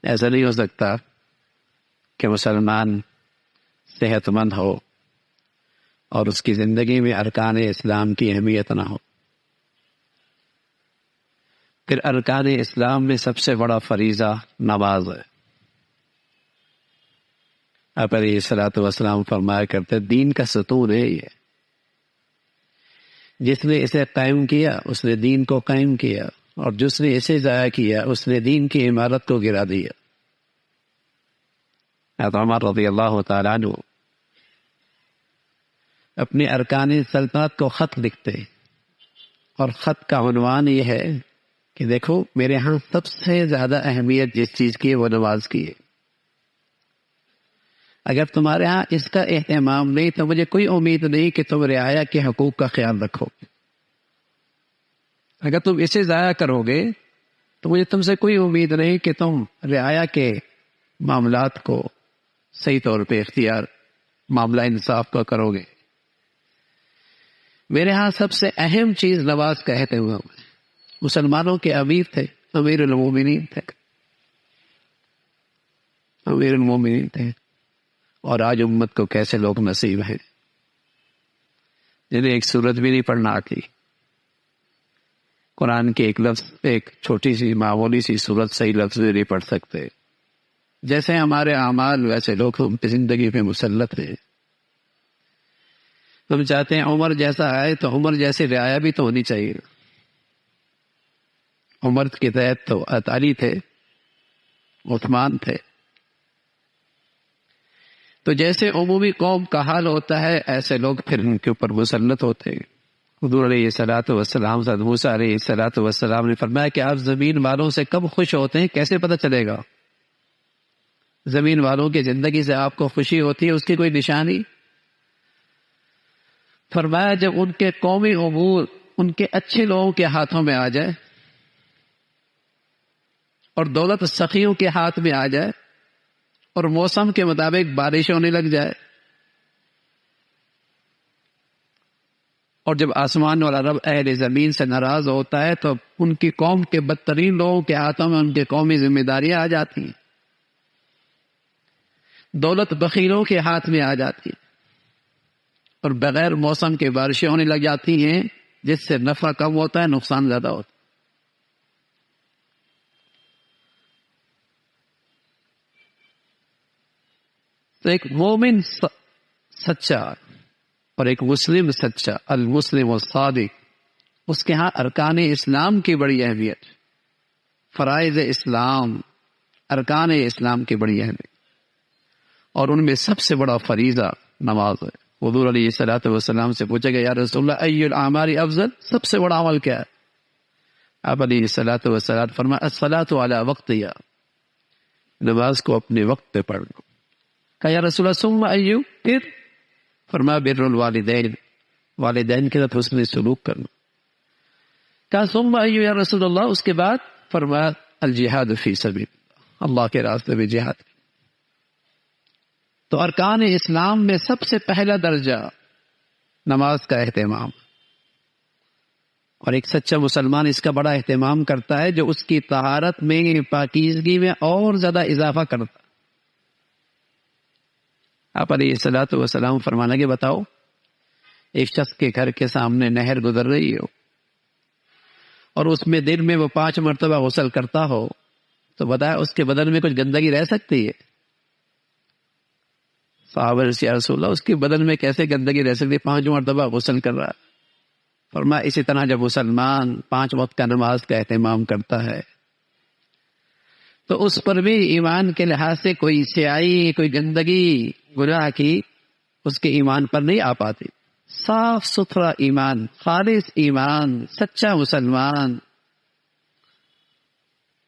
ایسا نہیں ہو سکتا کہ مسلمان صحت مند ہو اور اس کی زندگی میں ارکان اسلام کی اہمیت نہ ہو۔ پھر ارکان اسلام میں سب سے بڑا فریضہ نماز ہے۔ آپ علیہ الصلوۃ والسلام فرمایا کرتے دین کا ستون ہے یہ، جس نے اسے قائم کیا اس نے دین کو قائم کیا، اور جس نے اسے ضائع کیا اس نے دین کی عمارت کو گرا دیا۔ حضرت عمر رضی اللہ تعالیٰ عنہ اپنے ارکان سلطنت کو خط لکھتے، اور خط کا عنوان یہ ہے کہ دیکھو میرے ہاں سب سے زیادہ اہمیت جس چیز کی ہے وہ نماز کی ہے۔ اگر تمہارے ہاں اس کا اہتمام نہیں تو مجھے کوئی امید نہیں کہ تم رعایا کے حقوق کا خیال رکھو گے۔ اگر تم اسے ضائع کرو گے تو مجھے تم سے کوئی امید نہیں کہ تم رعایا کے معاملات کو صحیح طور پہ اختیار، معاملہ انصاف کا کرو گے۔ میرے ہاں سب سے اہم چیز نماز کہتے ہوئے مسلمانوں کے امیر تھے، امیر المومنین تھے، امیر المومنین تھے، اور آج امت کو کیسے لوگ نصیب ہیں جنہیں ایک سورت بھی نہیں پڑھنا آتی، قرآن کے ایک لفظ، ایک چھوٹی سی معمولی سی سورت صحیح لفظ بھی نہیں پڑھ سکتے۔ جیسے ہمارے اعمال ویسے لوگ ہم کی زندگی پہ مسلط ہیں۔ ہم چاہتے ہیں عمر جیسا آئے تو عمر جیسی رعایا بھی تو ہونی چاہیے۔ عمر کے تحت تو علی تھے، عثمان تھے۔ تو جیسے عمومی قوم کا حال ہوتا ہے ایسے لوگ پھر ان کے اوپر مسلط ہوتے ہیں۔ حضور علیہ الصلوۃ والسلام، حضرت موسیٰ علیہ الصلوۃ والسلام نے فرمایا کہ آپ زمین والوں سے کب خوش ہوتے ہیں کیسے پتہ چلے گا؟ زمین والوں کی زندگی سے آپ کو خوشی ہوتی ہے اس کی کوئی نشانی؟ فرمایا جب ان کے قومی امور ان کے اچھے لوگوں کے ہاتھوں میں آ جائے اور دولت سخیوں کے ہاتھ میں آ جائے اور موسم کے مطابق بارش ہونے لگ جائے، اور جب آسمان والا رب اہل زمین سے ناراض ہوتا ہے تو ان کی قوم کے بدترین لوگوں کے ہاتھوں میں ان کے قومی ذمہ داریاں آ جاتی ہیں، دولت بخیلوں کے ہاتھ میں آ جاتی ہے، اور بغیر موسم کے بارشیں ہونے لگ جاتی ہیں جس سے نفع کم ہوتا ہے، نقصان زیادہ ہوتا ہے۔ تو ایک مومن سچا اور ایک مسلم سچا، المسلم الصادق، اس کے ہاں ارکان اسلام کی بڑی اہمیت، فرائض اسلام، ارکان اسلام کی بڑی اہمیت، اور ان میں سب سے بڑا فریضہ نماز ہے۔ حضور علیہ الصلوۃ والسلام سے پوچھا گیا یا رسول اللہ ای الاعمال افضل، سب سے بڑا عمل کیا ہے؟ آپ علیہ الصلوۃ والسلام فرمایا الصلاۃ علی وقتہا، نماز کو اپنے وقت پہ پڑھنا۔ کہا یا رسول اللہ ثم ای، پھر فرمایا بر الوالدین، والدین کے ساتھ حسن سلوک کرنا۔ کہا ثم ای یا رسول اللہ، اس کے بعد فرمایا الجہاد فی سبیل اللہ، اللہ کے راستے میں جہاد۔ تو ارکان اسلام میں سب سے پہلا درجہ نماز کا اہتمام، اور ایک سچا مسلمان اس کا بڑا اہتمام کرتا ہے جو اس کی طہارت میں، پاکیزگی میں اور زیادہ اضافہ کرتا۔ آپ علیہ الصلوۃ والسلام فرمانا کہ بتاؤ ایک شخص کے گھر کے سامنے نہر گزر رہی ہو اور اس میں دن میں وہ 5 مرتبہ غسل کرتا ہو تو بتایا اس کے بدن میں کچھ گندگی رہ سکتی ہے؟ صحابہ نے یا رسول اللہ اس کے بدن میں کیسے گندگی رہ سکتی ہے، 5 مرتبہ غسل کر رہا ہے؟ فرمایا اسی طرح جب مسلمان 5 وقت کا نماز کا اہتمام کرتا ہے تو اس پر بھی ایمان کے لحاظ سے کوئی سیاہی، کوئی گندگی گناہ کی اس کے ایمان پر نہیں آ پاتی۔ صاف ستھرا ایمان، خالص ایمان، سچا مسلمان